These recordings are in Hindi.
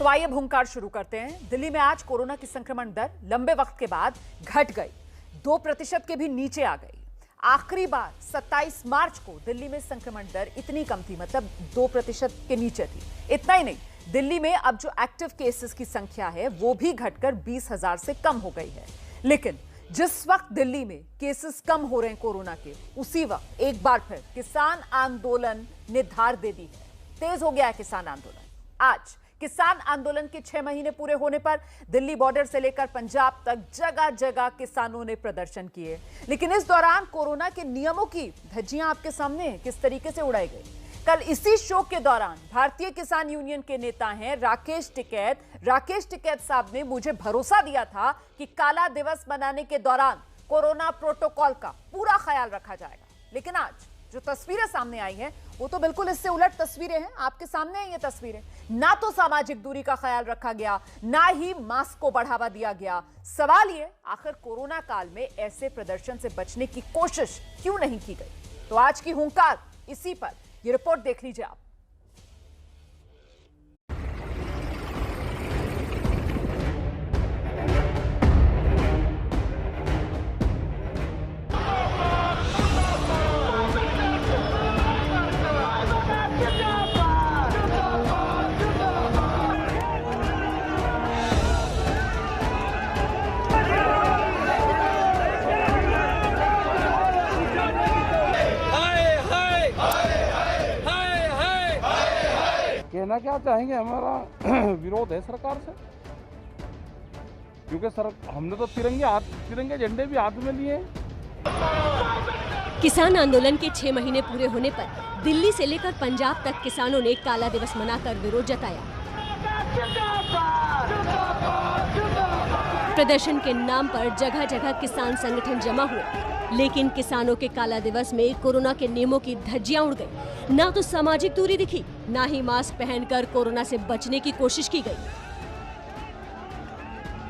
आइए अब हुंकार शुरू करते हैं। दिल्ली में आज कोरोना की संक्रमण दर लंबे वक्त के बाद घट गई, 2% के भी नीचे आ गई। आखिरी बार 27 मार्च को दिल्ली में संक्रमण दर इतनी कम थी, मतलब 2% के नीचे थी। इतना ही नहीं, दिल्ली में अब जो एक्टिव केसेस की संख्या है वो भी घटकर 20,000 से कम हो गई है। लेकिन जिस वक्त दिल्ली में केसेस कम हो रहे हैं कोरोना के, उसी वक्त एक बार फिर किसान आंदोलन ने धार दे दी है। तेज हो गया है किसान आंदोलन। आज किसान आंदोलन के 6 महीने पूरे होने पर दिल्ली बॉर्डर से लेकर पंजाब तक जगह जगह किसानों ने प्रदर्शन किए। लेकिन इस दौरान कोरोना के नियमों की धज्जियां आपके सामने किस तरीके से उड़ाई गई। कल इसी शो के दौरान भारतीय किसान यूनियन के नेता हैं राकेश टिकैत साहब ने मुझे भरोसा दिया था कि काला दिवस मनाने के दौरान कोरोना प्रोटोकॉल का पूरा ख्याल रखा जाएगा। लेकिन आज जो तस्वीरें सामने आई हैं वो तो बिल्कुल इससे उलट तस्वीरें हैं। आपके सामने हैं ये तस्वीरें। ना तो सामाजिक दूरी का ख्याल रखा गया, ना ही मास्क को बढ़ावा दिया गया। सवाल ये, आखिर कोरोना काल में ऐसे प्रदर्शन से बचने की कोशिश क्यों नहीं की गई। तो आज की हुंकार इसी पर, ये रिपोर्ट देख लीजिए आप। कहना क्या चाहेंगे, हमारा विरोध है सरकार से, क्योंकि हमने तो तिरंगे झंडे भी हाथ में लिए। किसान आंदोलन के 6 महीने पूरे होने पर दिल्ली से लेकर पंजाब तक किसानों ने काला दिवस मनाकर विरोध जताया। प्रदर्शन के नाम पर जगह जगह किसान संगठन जमा हुए, लेकिन किसानों के काला दिवस में कोरोना के नियमों की धज्जियां उड़ गई। ना तो सामाजिक दूरी दिखी, ना ही मास्क पहनकर कोरोना से बचने की कोशिश की गई।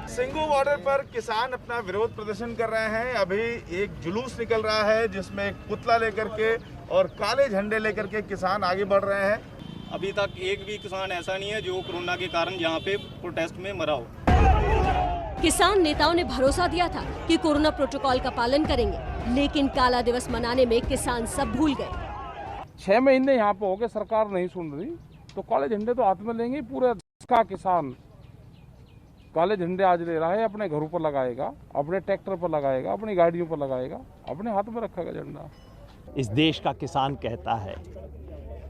सिंगू बॉर्डर पर किसान अपना विरोध प्रदर्शन कर रहे हैं। अभी एक जुलूस निकल रहा है जिसमें एक पुतला लेकर के और काले झंडे लेकर के किसान आगे बढ़ रहे हैं। अभी तक एक भी किसान ऐसा नहीं है जो कोरोना के कारण यहाँ पे प्रोटेस्ट में मरा हो। किसान नेताओं ने भरोसा दिया था कि कोरोना प्रोटोकॉल का पालन करेंगे, लेकिन काला दिवस मनाने में किसान सब भूल गए। 6 महीने यहाँ पे हो गए, सरकार नहीं सुन रही, तो काले झंडे तो हाथ में लेंगे। पूरे देश का किसान काले झंडे आज ले रहा है, अपने घरों पर लगाएगा, अपने ट्रैक्टर पर लगाएगा, अपनी गाड़ियों पर लगाएगा, अपने हाथ में रखेगा झंडा। इस देश का किसान कहता है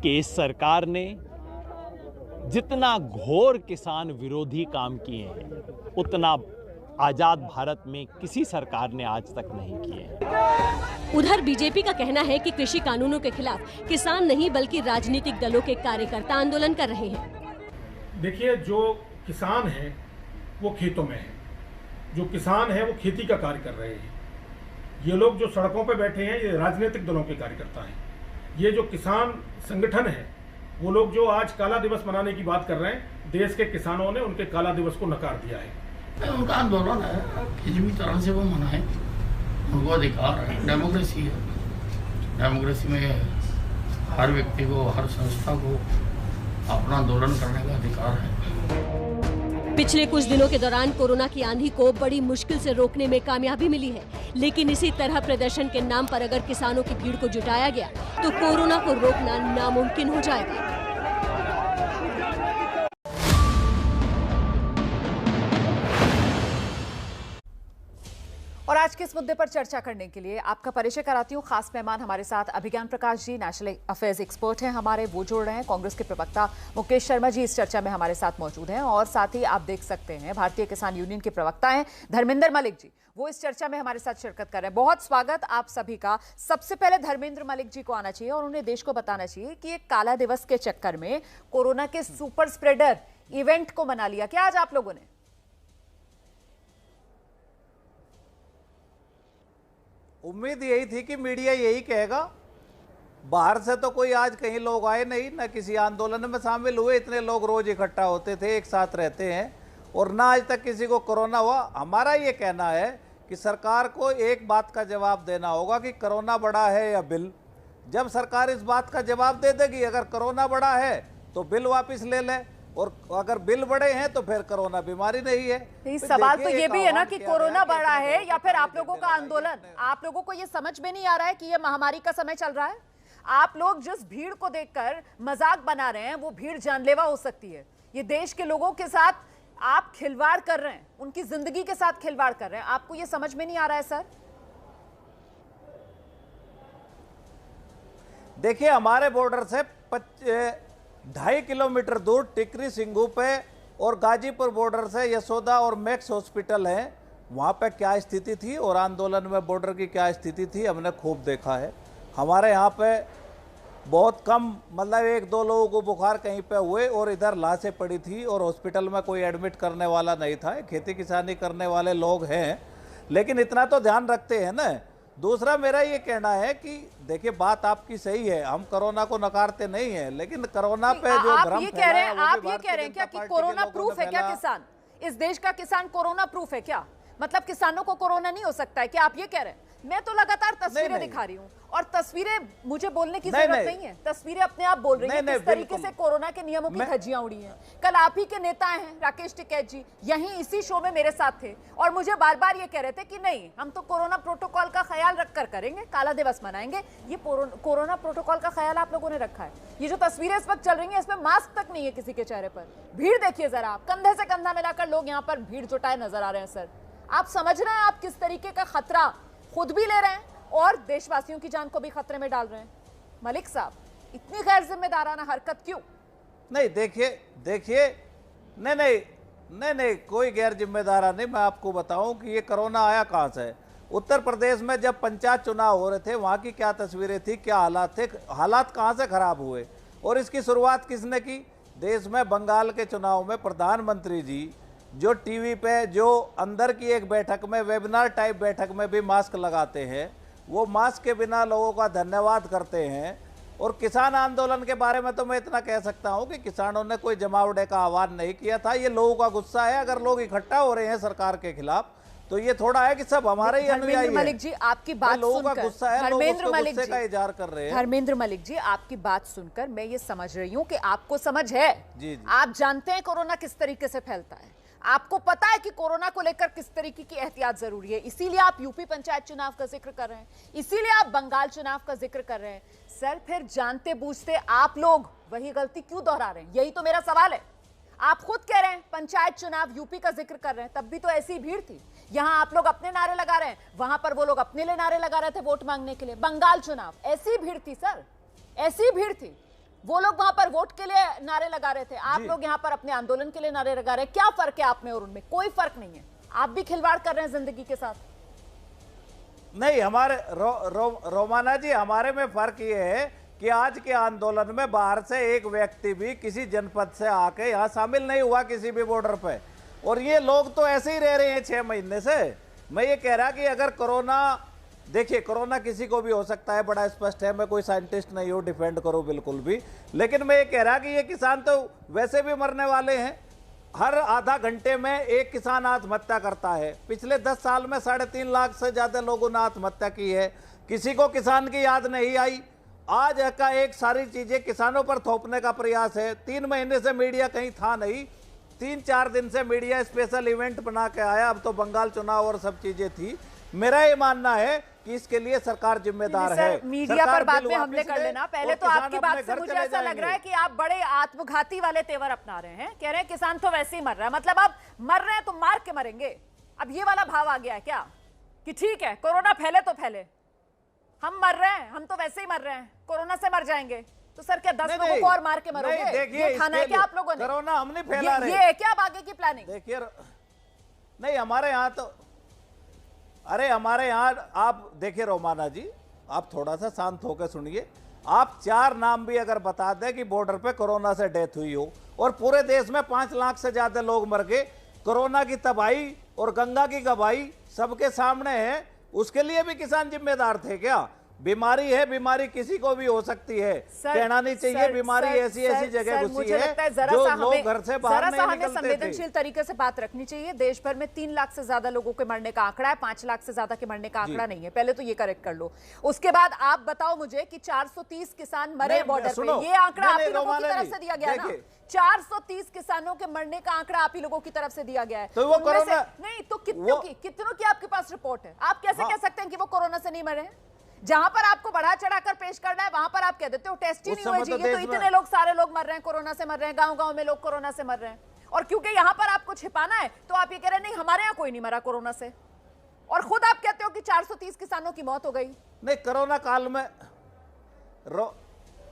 कि इस सरकार ने जितना घोर किसान विरोधी काम किए हैं, उतना आजाद भारत में किसी सरकार ने आज तक नहीं किए। उधर बीजेपी का कहना है कि कृषि कानूनों के खिलाफ किसान नहीं बल्कि राजनीतिक दलों के कार्यकर्ता आंदोलन कर रहे हैं। देखिए, जो किसान है वो खेतों में है, जो किसान है वो खेती का कार्य कर रहे हैं। ये लोग जो सड़कों पर बैठे हैं ये राजनीतिक दलों के कार्यकर्ता हैं। ये जो किसान संगठन है वो लोग जो आज काला दिवस मनाने की बात कर रहे हैं, देश के किसानों ने उनके काला दिवस को नकार दिया है। उनका आंदोलन है, किसी भी तरह से वो मनाएं, उनको अधिकार है। डेमोक्रेसी है, डेमोक्रेसी में हर व्यक्ति को, हर संस्था को अपना आंदोलन करने का अधिकार है। पिछले कुछ दिनों के दौरान कोरोना की आंधी को बड़ी मुश्किल से रोकने में कामयाबी मिली है, लेकिन इसी तरह प्रदर्शन के नाम पर अगर किसानों की भीड़ को जुटाया गया तो कोरोना को रोकना नामुमकिन हो जाएगा। और आज के इस मुद्दे पर चर्चा करने के लिए आपका परिचय कराती हूँ। खास मेहमान हमारे साथ अभिज्ञान Prakash ji, national affairs expert हैं हमारे, वो जोड़ रहे हैं। कांग्रेस के प्रवक्ता मुकेश शर्मा जी इस चर्चा में हमारे साथ मौजूद हैं। और साथ ही आप देख सकते हैं भारतीय किसान यूनियन के प्रवक्ता हैं धर्मेंद्र मलिक जी, वो इस चर्चा में हमारे साथ शिरकत कर रहे हैं। बहुत स्वागत आप सभी का। सबसे पहले धर्मेंद्र मलिक जी को आना चाहिए और उन्हें देश को बताना चाहिए कि एक काला दिवस के चक्कर में कोरोना के सुपर स्प्रेडर इवेंट को मना लिया क्या आज आप लोगों ने? उम्मीद यही थी कि मीडिया यही कहेगा। बाहर से तो कोई आज कहीं लोग आए नहीं, ना किसी आंदोलन में शामिल हुए। इतने लोग रोज इकट्ठा होते थे, एक साथ रहते हैं, और ना आज तक किसी को कोरोना हुआ। हमारा ये कहना है कि सरकार को एक बात का जवाब देना होगा कि कोरोना बड़ा है या बिल। जब सरकार इस बात का जवाब दे देगी, अगर कोरोना बड़ा है तो बिल वापस ले ले, और अगर बिल बढ़े हैं तो फिर कोरोना बीमारी नहीं है। नहीं, सवाल तो ये भी है ना कि कोरोना बढ़ा है या फिर आप लोगों का आंदोलन। आप लोगों को ये समझ में नहीं आ रहा है कि ये महामारी का समय चल रहा है। आप लोग जिस भीड़ को देखकर मजाक बना रहे हैं वो भीड़ जानलेवा हो सकती है। ये देश के लोगों के साथ आप खिलवाड़ कर रहे हैं, उनकी जिंदगी के साथ खिलवाड़ कर रहे हैं। आपको ये समझ में नहीं आ रहा है सर? देखिए, हमारे बॉर्डर से 2.5 किलोमीटर दूर टिकरी सिंघू पे और गाजीपुर बॉर्डर से यशोदा और मैक्स हॉस्पिटल है। वहाँ पे क्या स्थिति थी और आंदोलन में बॉर्डर की क्या स्थिति थी हमने खूब देखा है। हमारे यहाँ पे बहुत कम, मतलब 1-2 लोगों को बुखार कहीं पे हुए और इधर लाशें पड़ी थी और हॉस्पिटल में कोई एडमिट करने वाला नहीं था। खेती किसानी करने वाले लोग हैं, लेकिन इतना तो ध्यान रखते हैं ना। दूसरा मेरा ये कहना है कि देखिए, बात आपकी सही है, हम कोरोना को नकारते नहीं है, लेकिन कोरोना पे जो आप ये कह रहे हैं, आप ये कह रहे हैं क्या कि कोरोना प्रूफ है क्या किसान? इस देश का किसान कोरोना प्रूफ है क्या? मतलब किसानों को कोरोना नहीं हो सकता है क्या? आप ये कह रहे हैं? मैं तो लगातार तस्वीरें दिखा रही हूँ और तस्वीरें मुझे बोलने की जरूरत नहीं है, तस्वीरें अपने आप बोल रही हैं किस तरीके से कोरोना के नियमों की धज्जियां उड़ी हैं। कल आप ही के नेता हैं राकेश टिकैत जी, यहीं इसी शो में मेरे साथ थे और मुझे बार बार ये कह रहे थे कि नहीं, हम तो कोरोना प्रोटोकॉल का ख्याल रखकर करेंगे, काला दिवस मनाएंगे। ये कोरोना प्रोटोकॉल का ख्याल आप लोगों ने रखा है। ये जो तस्वीरें इस वक्त चल रही है इसमें मास्क तक नहीं है किसी के चेहरे पर। भीड़ देखिए जरा, आप कंधे से कंधा मिलाकर लोग यहाँ पर भीड़ जुटाए नजर आ रहे हैं। सर, आप समझ रहे हैं आप किस तरीके का खतरा खुद भी ले रहे हैं और देशवासियों की जान को भी खतरे में डाल रहे हैं? मलिक साहब, इतनी गैर जिम्मेदाराना हरकत क्यों? नहीं, देखिए, नहीं, कोई गैर जिम्मेदारा नहीं। मैं आपको बताऊं कि ये कोरोना आया कहां से। उत्तर प्रदेश में जब पंचायत चुनाव हो रहे थे, वहां की क्या तस्वीरें थी, क्या हालात थे, हालात कहां से खराब हुए और इसकी शुरुआत किसने की? देश में बंगाल के चुनाव में प्रधानमंत्री जी जो टीवी पे, जो अंदर की एक बैठक में, वेबिनार टाइप बैठक में भी मास्क लगाते हैं, वो मास्क के बिना लोगों का धन्यवाद करते हैं। और किसान आंदोलन के बारे में तो मैं इतना कह सकता हूं कि किसानों ने कोई जमावड़े का आह्वान नहीं किया था। ये लोगों का गुस्सा है। अगर लोग इकट्ठा हो रहे हैं सरकार के खिलाफ तो ये थोड़ा है कि सब हमारे ही अनुयायी हैं। मलिक जी, आपकी बात लोगों का सुनकर, गुस्सा है, लोग उसको गुस्से का इजहार कर रहे हैं। धर्मेंद्र मलिक जी, आपकी बात सुनकर मैं ये समझ रही हूँ कि आपको समझ है। जी। आप जानते हैं कोरोना किस तरीके से फैलता है, आपको पता है कि कोरोना को लेकर किस तरीके की एहतियात जरूरी है। इसीलिए आप यूपी पंचायत चुनाव का जिक्र कर रहे हैं, इसीलिए आप बंगाल चुनाव का जिक्र कर रहे हैं। सर, फिर जानते बूझते आप लोग वही गलती क्यों दोहरा रहे हैं? यही तो मेरा सवाल है। आप खुद कह रहे हैं पंचायत चुनाव यूपी का जिक्र कर रहे हैं, तब भी तो ऐसी भीड़ थी। यहां आप लोग अपने नारे लगा रहे हैं, वहां पर वो लोग अपने लिए नारे लगा रहे थे वोट मांगने के लिए। बंगाल चुनाव ऐसी भीड़ थी सर, ऐसी भीड़ थी। वो लोग वहां पर वोट के लिए नारे लगा रहे थे, आप लोग यहाँ पर अपने आंदोलन के लिए नारे लगा रहे हैं। क्या फर्क है आप में और उनमें? कोई फर्क नहीं है। आप भी खिलवाड़ कर रहे हैं जिंदगी के साथ। नहीं, हमारे रोमाना जी, हमारे में फर्क ये है कि आज के आंदोलन में बाहर से एक व्यक्ति भी किसी जनपद से आके यहाँ शामिल नहीं हुआ किसी भी बॉर्डर पे। और ये लोग तो ऐसे ही रह रहे हैं 6 महीने से। मैं ये कह रहा कि अगर कोरोना, देखिए कोरोना किसी को भी हो सकता है, बड़ा स्पष्ट है। मैं कोई साइंटिस्ट नहीं हूँ डिफेंड करूँ बिल्कुल भी, लेकिन मैं ये कह रहा कि ये किसान तो वैसे भी मरने वाले हैं। हर आधा घंटे में एक किसान आत्महत्या करता है। पिछले 10 साल में 3.5 लाख से ज्यादा लोगों ने आत्महत्या की है। किसी को किसान की याद नहीं आई। आज का एक सारी चीजें किसानों पर थोपने का प्रयास है। 3 महीने से मीडिया कहीं था नहीं, 3-4 दिन से मीडिया स्पेशल इवेंट बना के आया। अब तो बंगाल चुनाव और सब चीजें थी। मेरा ये मानना है कि इसके लिए सरकार जिम्मेदार है। मीडिया पर बाद में हमले कर लेना। पहले तो आपकी बात से मुझे ऐसा लग रहा है कि आप बड़े आत्मघाती वाले तेवर अपना रहे हैं। कह रहे हैं किसान तो वैसे ही मर रहा है, मतलब आप मर रहे हैं तो मार के मरेंगे। अब ये वाला भाव आ गया है क्या कि ठीक है कोरोना फैले तो फैले, हम मर रहे हैं, हम तो वैसे ही मर रहे हैं, कोरोना से मर जाएंगे तो सर क्या 10 लोगों को और मार के मरोगे? ये खाना है क्या आप लोगों ने? कोरोना हम नहीं फैला रहे। ये है क्या अब आगे की प्लानिंग? देखिए, नहीं हमारे यहाँ तो, अरे हमारे यहाँ आप देखिए रोमाना जी, आप थोड़ा सा शांत होकर सुनिए। आप 4 नाम भी अगर बता दें कि बॉर्डर पे कोरोना से डेथ हुई हो और पूरे देश में 5 लाख से ज्यादा लोग मर गए, कोरोना की तबाही और गंगा की गवाही सबके सामने है, उसके लिए भी किसान जिम्मेदार थे क्या? बीमारी है, बीमारी किसी को भी हो सकती है। कहना नहीं चाहिए बीमारी ऐसी ऐसी जगह घुसी है जो लोग घर से बाहर नहीं निकलते थे। संवेदनशील तरीके से बात रखनी चाहिए। देश भर में 3 लाख से ज्यादा लोगों के मरने का आंकड़ा है, 5 लाख से ज्यादा के मरने का आंकड़ा नहीं है। पहले तो ये करेक्ट कर लो, उसके बाद आप बताओ मुझे कि 430 किसान मरे बॉर्डर पे, ये आंकड़ा आप ही लोगों की तरफ से दिया गया ना। 430 किसानों के मरने का आंकड़ा आप ही लोगों की तरफ से दिया गया है। तो वो कोरोना नहीं तो कितनों की आपके पास रिपोर्ट है? आप कैसे कह सकते हैं कि वो कोरोना से नहीं मरे? जहां पर आपको बढ़ा चढ़ाकर पेश करना है वहां पर आप कह देते हो टेस्ट ही नहीं हुआ जी, ये तो इतने लोग, सारे लोग मर रहे हैं, कोरोना से मर रहे हैं, गांव-गांव में लोग कोरोना से मर रहे हैं। और क्योंकि यहां पर आपको छिपाना है तो आप ये कह रहे हैं नहीं हमारे यहां कोई नहीं मरा कोरोना से, और खुद आप कहते हो कि 430 किसानों की मौत हो गई। नहीं, कोरोना काल में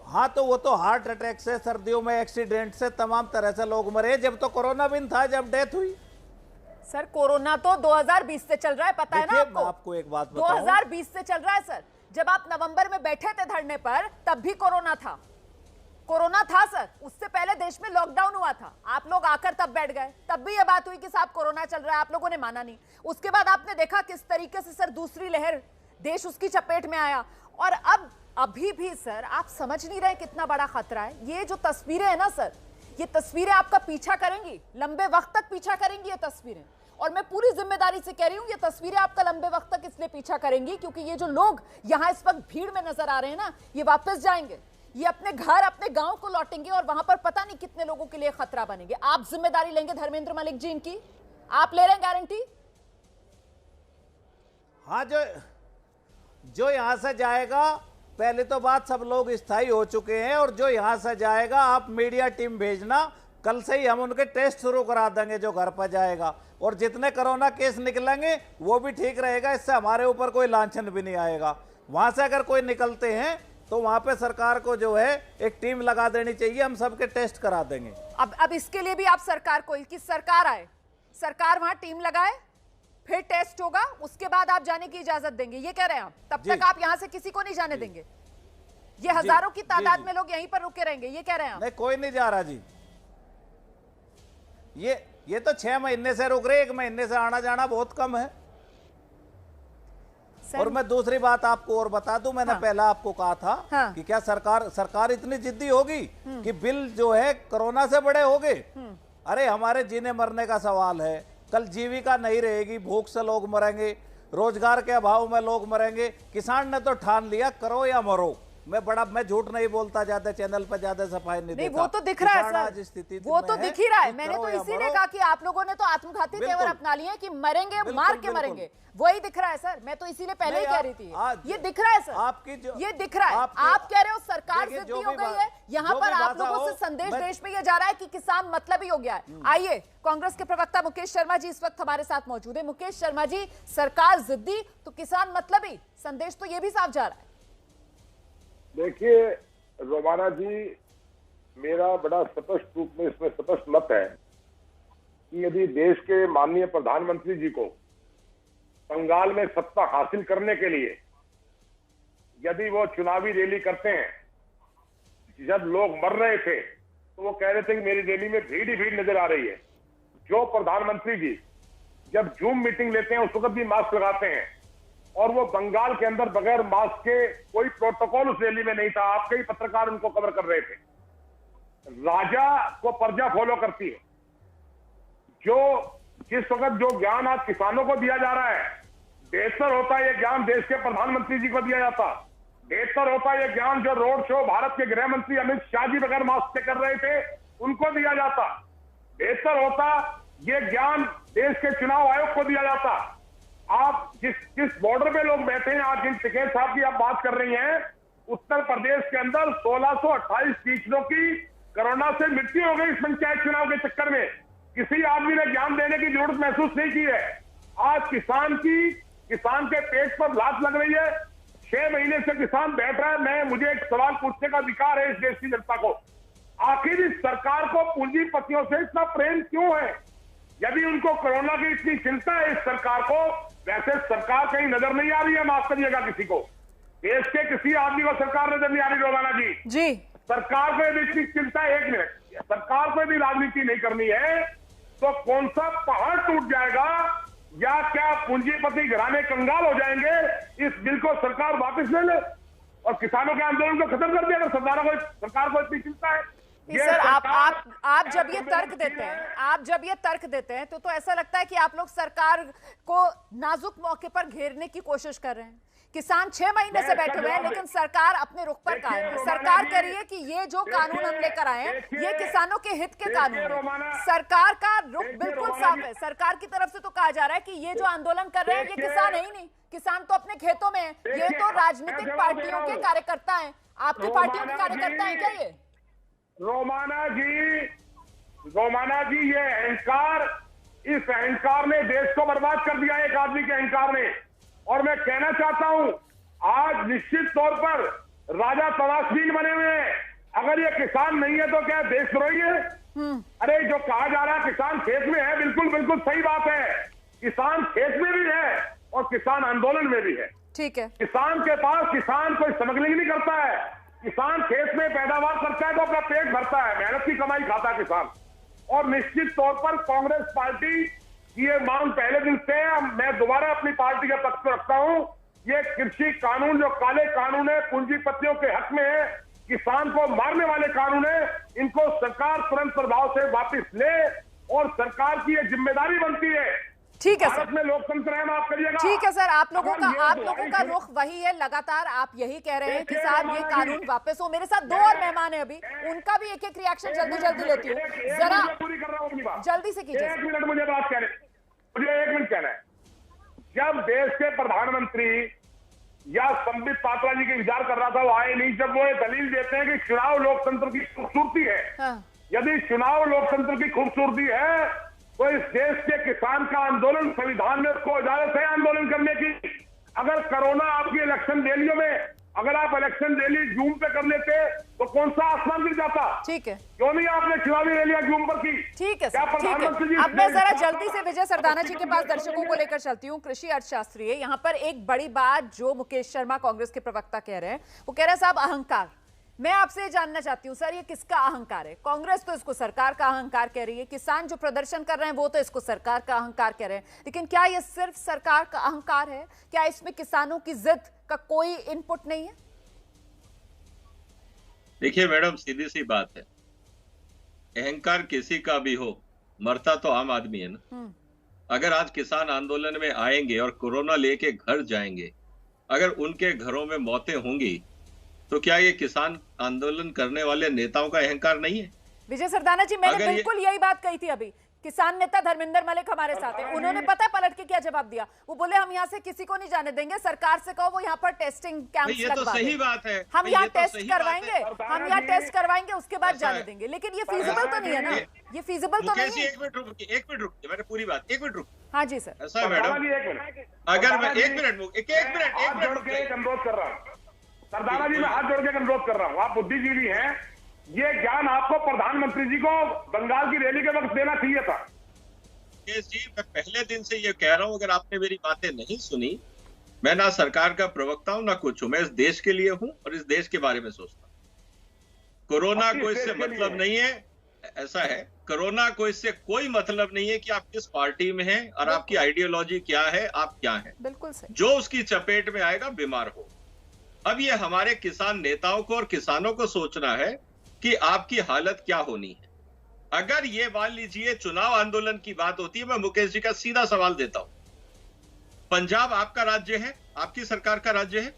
हाँ तो वो तो हार्ट अटैक से, सर्दियों में एक्सीडेंट से, तमाम तरह से लोग मरे। जब तो कोरोना भी था, जब डेथ हुई। सर कोरोना तो 2020 से चल रहा है, पता है ना आपको? आपको एक बात बताऊं, 2020 से चल रहा है सर। जब आप नवंबर में बैठे थे धरने पर तब भी कोरोना था, कोरोना था सर। उससे पहले देश में लॉकडाउन हुआ था, आप लोग आकर तब बैठ गए, तब भी ये बात हुई कि साहब कोरोना चल रहा है, आप लोगों ने माना नहीं। उसके बाद आपने देखा किस तरीके से सर दूसरी लहर, देश उसकी चपेट में आया। और अब अभी भी सर आप समझ नहीं रहे कितना बड़ा खतरा है। ये जो तस्वीरें है ना सर, ये तस्वीरें आपका पीछा करेंगी, लंबे वक्त तक पीछा करेंगी ये तस्वीरें। और मैं पूरी जिम्मेदारी से कह रही हूं, ये तस्वीरें आपका लंबे वक्त तक इसलिए पीछा करेंगी क्योंकि ये जो लोग यहां इस वक्त भीड़ में नजर आ रहे हैं ना, ये वापस जाएंगे, ये अपने घर, अपने गांव को लौटेंगे और वहां पर पता नहीं कितने लोगों के लिए खतरा बनेंगे। आप जिम्मेदारी लेंगे धर्मेंद्र मलिक जी इनकी? आप ले रहे हैं गारंटी? हाँ, जो यहां से जाएगा, पहले तो बात सब लोग स्थायी हो चुके हैं, और जो यहां से जाएगा आप मीडिया टीम भेजना, कल से ही हम उनके टेस्ट शुरू करा देंगे जो घर पर जाएगा। और जितने कोरोना केस निकलेंगे वो भी ठीक रहेगा, इससे हमारे ऊपर कोई लांछन भी नहीं आएगा। वहां से अगर कोई निकलते हैं तो वहां पे सरकार को जो है एक टीम लगा देनी चाहिए, हम सबके टेस्ट करा देंगे। अब इसके लिए भी आप सरकार को, कि सरकार आए, सरकार वहां टीम लगाए, फिर टेस्ट होगा, उसके बाद आप जाने की इजाजत देंगे, ये कह रहे हैं आप? तब तक आप यहां से किसी को नहीं जाने देंगे? ये हजारों की तादाद में लोग यहीं पर रुके रहेंगे, ये कह रहे हैं आप? नहीं, कोई नहीं जा रहा जी। ये तो 6 महीने से रुक रहे, 1 महीने से आना जाना बहुत कम है। और मैं दूसरी बात आपको और बता दूं, मैंने पहला आपको कहा था कि क्या सरकार इतनी जिद्दी होगी कि बिल जो है कोरोना से बड़े होंगे? अरे हमारे जीने मरने का सवाल है, कल जीविका नहीं रहेगी, भूख से लोग मरेंगे, रोजगार के अभाव में लोग मरेंगे। किसान ने तो ठान लिया करो या मरो। मैं झूठ नहीं बोलता, ज्यादा चैनल पर ज्यादा सफाई नहीं देता। वो तो दिख रहा है सर, वो तो दिख ही रहा है। मैंने तो इसीलिए कहा कि आप लोगों ने तो आत्मघाती तेवर अपना लिए कि मरेंगे, मार के मरेंगे, वही दिख रहा है सर। मैं तो इसीलिए पहले ही कह रही थी, ये दिख रहा है सर, आपकी जो ये दिख रहा है। आप कह रहे हो सरकार जिद्दी हो गई है, यहाँ पर आप लोगों से संदेश देश में ये जा रहा है कि किसान मतलबी हो गया है। आइए, कांग्रेस के प्रवक्ता मुकेश शर्मा जी इस वक्त हमारे साथ मौजूद है। मुकेश शर्मा जी, सरकार जिद्दी तो किसान मतलबी, संदेश तो ये भी साफ जा रहा है। देखिए रोमाना जी, मेरा बड़ा स्पष्ट रूप में इसमें स्पष्ट मत है कि यदि देश के माननीय प्रधानमंत्री जी को बंगाल में सत्ता हासिल करने के लिए यदि वो चुनावी रैली करते हैं, जब लोग मर रहे थे तो वो कह रहे थे कि मेरी रैली में भीड़ ही भीड़ नजर आ रही है। जो प्रधानमंत्री जी जब जूम मीटिंग लेते हैं उस वक्त भी मास्क लगाते हैं, और वो बंगाल के अंदर बगैर मास्क के, कोई प्रोटोकॉल उस रैली में नहीं था, आपके ही पत्रकार उनको कवर कर रहे थे। राजा को प्रजा फॉलो करती है। जिस वक्त जो ज्ञान आज किसानों को दिया जा रहा है, बेहतर होता है ये ज्ञान देश के प्रधानमंत्री जी को दिया जाता। बेहतर होता है ये ज्ञान जो रोड शो भारत के गृह मंत्री अमित शाह जी बगैर मास्क के कर रहे थे उनको दिया जाता। बेहतर होता ये ज्ञान देश के चुनाव आयोग को दिया जाता। आप जिस बॉर्डर पे लोग बैठे हैं, आज जिन टिकैत साहब की आप बात कर रही हैं, उत्तर प्रदेश के अंदर 1628 टीचरों की कोरोना से मृत्यु हो गई इस पंचायत चुनाव के चक्कर में। किसी आदमी ने ज्ञान देने की जरूरत महसूस नहीं की है। आज किसान के पेट पर लात लग रही है। 6 महीने से किसान बैठ रहा है। मुझे एक सवाल पूछने का अधिकार है इस देश की जनता को, आखिर इस सरकार को पूंजीपतियों से इतना प्रेम क्यों है? यदि उनको कोरोना की इतनी चिंता है इस सरकार को, वैसे सरकार कहीं नजर नहीं आ रही है, माफ करिएगा किसी को, देश के किसी आदमी को सरकार नजर नहीं आ रही। रोमाना जी, सरकार को यदि इतनी चिंता है, 1 मिनट, सरकार को यदि राजनीति नहीं करनी है तो कौन सा पहाड़ टूट जाएगा या क्या पूंजीपति घराने कंगाल हो जाएंगे? इस बिल को सरकार वापस ले ले। और किसानों के आंदोलन को खत्म कर दिया। अगर सरकार को इतनी चिंता है। नहीं सर, आप जब ये तर्क देते हैं तो ऐसा लगता है कि आप लोग सरकार को नाजुक मौके पर घेरने की कोशिश कर रहे हैं। किसान 6 महीने से बैठे हुए हैं, लेकिन सरकार अपने रुख पर कायम है। सरकार कह रही है कि ये जो कानून हम लेकर आए हैं ये किसानों के हित के कानून है। सरकार का रुख बिल्कुल साफ है। सरकार की तरफ से तो कहा जा रहा है कि ये जो आंदोलन कर रहे हैं ये किसान है ही नहीं, किसान तो अपने खेतों में है, ये तो राजनीतिक पार्टियों के कार्यकर्ता है। आपकी पार्टियों के कार्यकर्ता है क्या ये? रोमाना जी, ये अहंकार, इस अहंकार ने देश को बर्बाद कर दिया, एक आदमी के अहंकार ने। और मैं कहना चाहता हूं, आज निश्चित तौर पर राजा तवास्बीन बने हुए हैं। अगर ये किसान नहीं है तो क्या देशद्रोही है? अरे जो कहा जा रहा है किसान खेत में है, बिल्कुल सही बात है। किसान खेत में भी है और किसान आंदोलन में भी है। ठीक है। किसान के पास, किसान कोई स्मगलिंग नहीं करता है। किसान खेत में पैदावार करता है तो अपना पेट भरता है, मेहनत की कमाई खाता है किसान। और निश्चित तौर पर कांग्रेस पार्टी की ये मांग पहले दिन से है, मैं दोबारा अपनी पार्टी के पक्ष रखता हूं। ये कृषि कानून जो काले कानून है, पूंजीपतियों के हक में है, किसान को मारने वाले कानून है, इनको सरकार तुरंत प्रभाव से वापस ले। और सरकार की ये जिम्मेदारी बनती है। ठीक है सर, में लोकतंत्र है, माफ करिएगा। ठीक है सर, आप लोगों का रुख वही है, लगातार आप यही कह रहे हैं कि साहब ये कानून वापस हो। मेरे साथ 2 और मेहमान है अभी, उनका भी एक रिएक्शन जल्दी लेती हूँ। जरा पूरी कर रहा हूँ अपनी बात, जल्दी से कीजिए। 1 मिनट मुझे बात कहने, मुझे 1 मिनट कहना है। जब देश के प्रधानमंत्री या संबित पात्रा जी के विचार कर रहा था, वो आए नहीं। जब वो ये दलील देते हैं कि चुनाव लोकतंत्र की खूबसूरती है, यदि चुनाव लोकतंत्र की खूबसूरती है तो इस देश के किसान का आंदोलन, संविधान में उसको इजाजत है आंदोलन करने की। अगर कोरोना आपकी इलेक्शन रैलियों में, अगर आप इलेक्शन रैली जूम पे कर लेते तो कौन सा आसमान गिर जाता? ठीक है, क्यों नहीं आपने चुनावी रैलियां जूम पर की? ठीक है सर, ठीक है। अब मैं जरा जल्दी से विजय सरदाना जी के पास दर्शकों को लेकर चलती हूँ। कृषि अर्थशास्त्री है यहाँ पर। एक बड़ी बात जो मुकेश शर्मा कांग्रेस के प्रवक्ता कह रहे हैं, वो कह रहे हैं साहब अहंकार। मैं आपसे जानना चाहती हूँ सर, ये किसका अहंकार है? कांग्रेस तो इसको सरकार का अहंकार कह रही है, किसान जो प्रदर्शन कर रहे हैं वो तो इसको सरकार का अहंकार कह रहे हैं, लेकिन क्या ये सिर्फ सरकार का अहंकार है? क्या इसमें किसानों की जिद का कोई इनपुट नहीं है? देखिए मैडम, सीधी सी बात है, अहंकार किसी का भी हो, मरता तो आम आदमी है ना। अगर आज किसान आंदोलन में आएंगे और कोरोना लेके घर जाएंगे, अगर उनके घरों में मौतें होंगी तो क्या ये किसान आंदोलन करने वाले नेताओं का अहंकार नहीं है? विजय सरदाना जी, मैंने बिल्कुल यही बात कही थी अभी। किसान नेता धर्मेंद्र मलिक हमारे साथ है, उन्होंने पता पलट के क्या जवाब दिया? वो बोले हम यहाँ से किसी को नहीं जाने देंगे, सरकार से कहो वो यहाँ पर टेस्टिंग कैंप्स लगवा दें। सही बात है, हम यहाँ टेस्ट करवाएंगे, उसके बाद जाने देंगे। लेकिन ये फीजिबल तो नहीं है ना, ये फीजिबल तो नहीं है। एक मिनट रुकिए, मैंने पूरी बात, 1 मिनट रुकिए। हाँ जी सर। ऐसा है मैडम, अगर मैं 1 मिनट अनुरोध कर रहा हूँ सरदाना जी, मैं हाथ जोड़ के अनुरोध कर रहा हूँ, आप बुद्धिजीवी हैं, ये ज्ञान आपको प्रधानमंत्री जी को बंगाल की रैली के वक्त देना चाहिए था। जी, मैं पहले दिन से ये कह रहा हूँ, अगर आपने मेरी बातें नहीं सुनी, मैं ना सरकार का प्रवक्ता हूँ ना कुछ हूँ, मैं इस देश के लिए हूँ और इस देश के बारे में सोचता हूँ। कोरोना को इससे मतलब नहीं है, ऐसा है, कोरोना को इससे कोई मतलब नहीं है कि आप किस पार्टी में हैं और आपकी आइडियोलॉजी क्या है, आप क्या हैं। बिल्कुल सही। जो उसकी चपेट में आएगा बीमार हो। अब ये हमारे किसान नेताओं को और किसानों को सोचना है कि आपकी हालत क्या होनी है। अगर ये मान लीजिए चुनाव आंदोलन की बात होती है, मैं मुकेश जी का सीधा सवाल देता हूं, पंजाब आपका राज्य है, आपकी सरकार का राज्य है,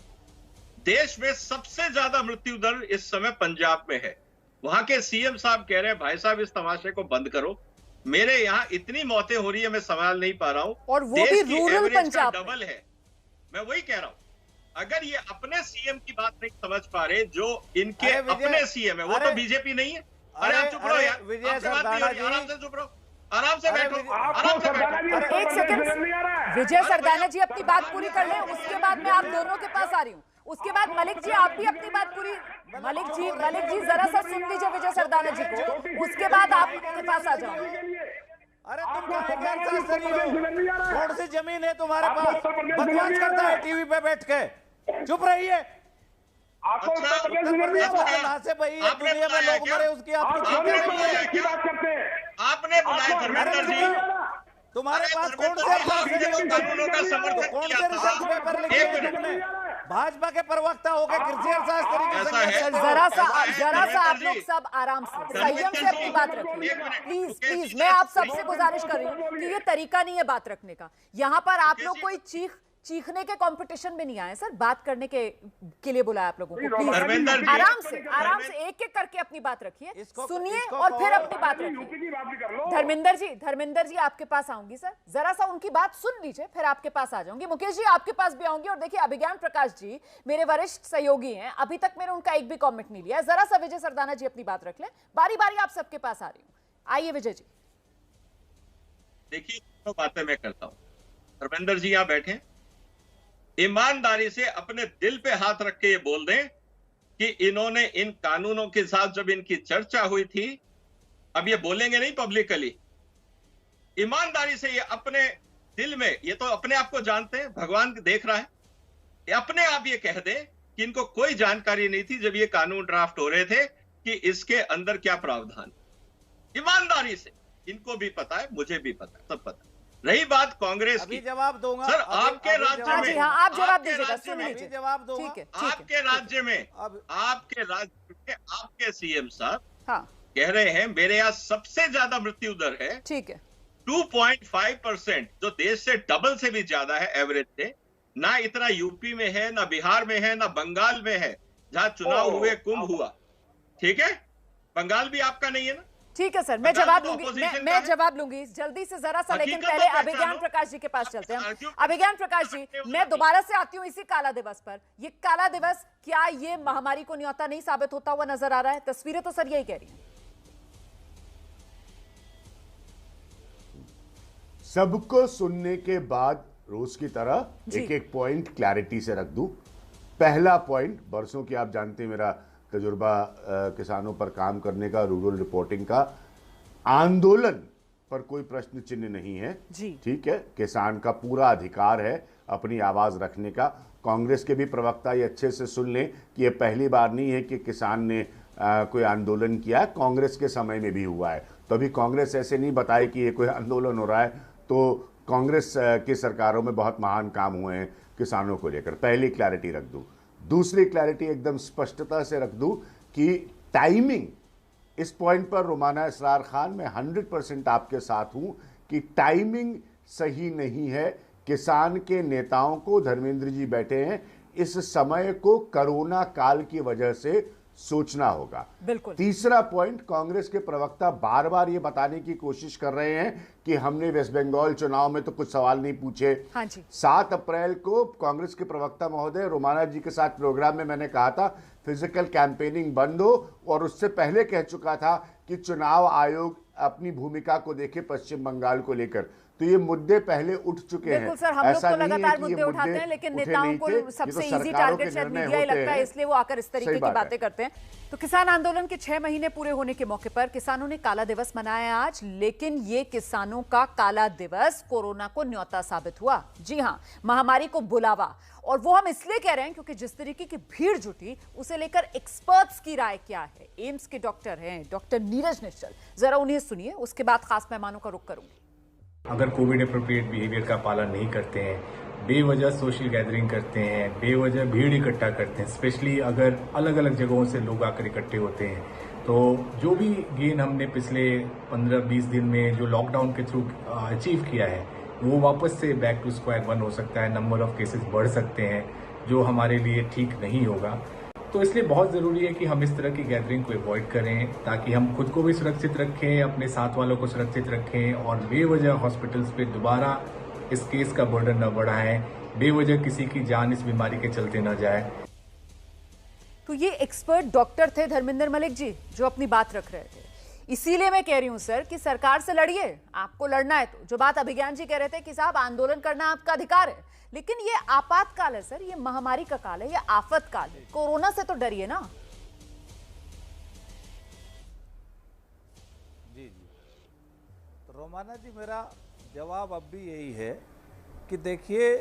देश में सबसे ज्यादा मृत्यु दर इस समय पंजाब में है। वहां के सीएम साहब कह रहे हैं भाई साहब इस तमाशे को बंद करो, मेरे यहां इतनी मौतें हो रही है, मैं संभाल नहीं पा रहा हूं, और वो भी रूरल पंजाब डबल है। मैं वही कह रहा हूं, अगर ये अपने सीएम की बात नहीं समझ पा रहे, जो इनके अपने सीएम है, वो तो बीजेपी नहीं है। अरे आप चुप रहो यार, आपसे बात नहीं हो रही, आराम से चुप रहो, आराम से बैठो, आराम से बैठो। 1 सेकंड, विजय सरदाना जी अपनी बात पूरी कर लें, उसके बाद मैं आप दोनों के पास आ रही हूँ। उसके बाद मलिक जी आप भी अपनी बात पूरी, मलिक जी जरा सा सुन लीजिए विजय सरदाना जी को, उसके बाद आपके पास आ जाओ। अरे थोड़ी सी जमीन है तुम्हारे पास, बकवास करता है टीवी पे बैठ के, चुप रहिए। से भाई दुनिया में लोग मरे उसकी आपकी आपने बुलाया धर्मेंद्र जी, तुम्हारे पास कौन से रिसर्च पेपर लिखे तुमने? भाजपा के प्रवक्ता हो गए गिरजेर शास्त्री की ऐसा है। संगत में। जरा सा आप जी। लोग सब आराम से संयम से अपनी बात रखिए एक मिनट। प्लीज मुकेश प्लीज जी, मैं आप नहीं, सबसे गुजारिश कर रही हूँ कि ये तरीका नहीं है बात रखने का। यहाँ पर आप लोग कोई चीखने के कंपटीशन में नहीं आए सर, बात करने के लिए बुलाया आप लोगों को। प्लीज धर्मेंद्र जी, आराम से एक एक करके अपनी बात रखिए, सुनिए और फिर अपनी बात रखिए। धर्मेंद्र जी आपके पास आऊंगी सर, जरा सा उनकी बात सुन लीजिए, फिर आपके पास आ जाऊंगी। मुकेश जी आपके पास भी आऊंगी। और देखिए अभिज्ञान प्रकाश जी मेरे वरिष्ठ सहयोगी हैं, अभी तक मैंने उनका एक भी कॉमेंट नहीं लिया। जरा सा विजय सरदाना जी अपनी बात रख लें, बारी बारी आप सबके पास आ रही हूँ। आइए विजय जी। देखिए तो बातें मैं करता हूं, धर्मेंद्र जी यहां बैठे, ईमानदारी से अपने दिल पे हाथ रख के ये बोल दें कि इन्होंने इन कानूनों के साथ जब इनकी चर्चा हुई थी, अब ये बोलेंगे नहीं पब्लिकली, ईमानदारी से ये अपने दिल में, ये तो अपने आप को जानते हैं, भगवान देख रहा है, ये अपने आप ये कह दे कि इनको कोई जानकारी नहीं थी जब ये कानून ड्राफ्ट हो रहे थे कि इसके अंदर क्या प्रावधान। ईमानदारी से इनको भी पता है, मुझे भी पता है, सब पता है। रही बात कांग्रेस की, जवाब दूंगा सर आपके राज्य में, आप जवाब दीजिएगा, सुन लीजिए। जवाब दूंगा। ठीक है, आपके राज्य में, आपके राज्य में आपके सीएम साहब हाँ कह रहे हैं मेरे यहाँ सबसे ज्यादा मृत्यु दर है, ठीक है, 2.5%, जो देश से डबल से भी ज्यादा है एवरेज से। ना इतना यूपी में है, ना बिहार में है, ना बंगाल में है जहां चुनाव हुए, कुंभ हुआ। ठीक है, बंगाल भी आपका नहीं है ना? ठीक है सर, मैं जवाब लूंगी, मैं जवाब लूंगी जल्दी से जरा सा, लेकिन पहले अभिज्ञान प्रकाश जी के पास चलते हैं। अभिज्ञान प्रकाश जी, मैं दोबारा से आती हूँ इसी काला दिवस पर। ये काला दिवस क्या ये महामारी को न्योता नहीं साबित होता हुआ नजर आ रहा है? तस्वीरें तो सर यही कह रही हैं। सबको सुनने के बाद रोज की तरह एक एक पॉइंट क्लैरिटी से रख दूं। पहला पॉइंट, बरसों की आप जानते हैं मेरा तजुर्बा किसानों पर काम करने का, रूरल रिपोर्टिंग का। आंदोलन पर कोई प्रश्न चिन्ह नहीं है, ठीक है, किसान का पूरा अधिकार है अपनी आवाज रखने का। कांग्रेस के भी प्रवक्ता ये अच्छे से सुन लें कि ये पहली बार नहीं है कि किसान ने कोई आंदोलन किया है, कांग्रेस के समय में भी हुआ है। तो अभी कांग्रेस ऐसे नहीं बताए कि ये कोई आंदोलन हो रहा है, तो कांग्रेस की सरकारों में बहुत महान काम हुए हैं किसानों को लेकर। पहली क्लैरिटी रख दूं। दूसरी क्लैरिटी एकदम स्पष्टता से रख दूं कि टाइमिंग, इस पॉइंट पर रुमाना इसरार खान मैं 100% आपके साथ हूं कि टाइमिंग सही नहीं है। किसान के नेताओं को, धर्मेंद्र जी बैठे हैं, इस समय को कोरोना काल की वजह से सोचना होगा। बिल्कुल। तीसरा पॉइंट, कांग्रेस के प्रवक्ता बार बार ये बताने की कोशिश कर रहे हैं कि हमने वेस्ट बंगाल चुनाव में तो कुछ सवाल नहीं पूछे। हाँ जी। 7 अप्रैल को कांग्रेस के प्रवक्ता महोदय रोमाना जी के साथ प्रोग्राम में मैंने कहा था फिजिकल कैंपेनिंग बंद हो, और उससे पहले कह चुका था कि चुनाव आयोग अपनी भूमिका को देखे पश्चिम बंगाल को लेकर। तो ये मुद्दे पहले उठ चुके हैं। बिल्कुल सर, हम लोग तो लगातार मुद्दे उठाते हैं, लेकिन नेताओं को सबसे इजी टारगेट शायद मीडिया ही लगता है, इसलिए वो आकर इस तरीके की बातें करते हैं। तो किसान आंदोलन के 6 महीने पूरे होने के मौके पर किसानों ने काला दिवस मनाया आज, लेकिन ये किसानों का काला दिवस कोरोना को न्योता साबित हुआ। जी हां, महामारी को बुलावा, और वो हम इसलिए कह रहे हैं क्योंकि जिस तरीके की भीड़ जुटी उसे लेकर एक्सपर्ट्स की राय क्या है। एम्स के डॉक्टर हैं डॉक्टर नीरज निश्चल, जरा उन्हें सुनिए, उसके बाद खास मेहमानों का रुख करूंगी। अगर कोविड अप्रोप्रिएट बिहेवियर का पालन नहीं करते हैं, बेवजह सोशल गैदरिंग करते हैं, बेवजह भीड़ इकट्ठा करते हैं, स्पेशली अगर अलग अलग जगहों से लोग आकर इकट्ठे होते हैं, तो जो भी गेन हमने पिछले 15-20 दिन में जो लॉकडाउन के थ्रू अचीव किया है, वो वापस से बैक टू स्क्वायर वन हो सकता है। नंबर ऑफ केसेस बढ़ सकते हैं, जो हमारे लिए ठीक नहीं होगा। तो इसलिए बहुत ज़रूरी है कि हम इस तरह की गैदरिंग को अवॉइड करें, ताकि हम खुद को भी सुरक्षित रखें, अपने साथ वालों को सुरक्षित रखें, और बेवजह हॉस्पिटल्स पे दोबारा इस केस का बर्डन न बढ़ाएं, बेवजह किसी की जान इस बीमारी के चलते न जाए। तो ये एक्सपर्ट डॉक्टर थे धर्मेंद्र मलिक जी जो अपनी बात रख रहे थे। इसीलिए मैं कह रही हूं सर कि सरकार से लड़िए, आपको लड़ना है तो। जो बात अभिज्ञान जी कह रहे थे कि साहब आंदोलन करना आपका अधिकार है, लेकिन ये आपातकाल है सर, ये महामारी का काल है, ये आफत काल है। कोरोना से तो डरिए ना। जी जी, तो रोमाना जी मेरा जवाब अब भी यही है कि देखिए,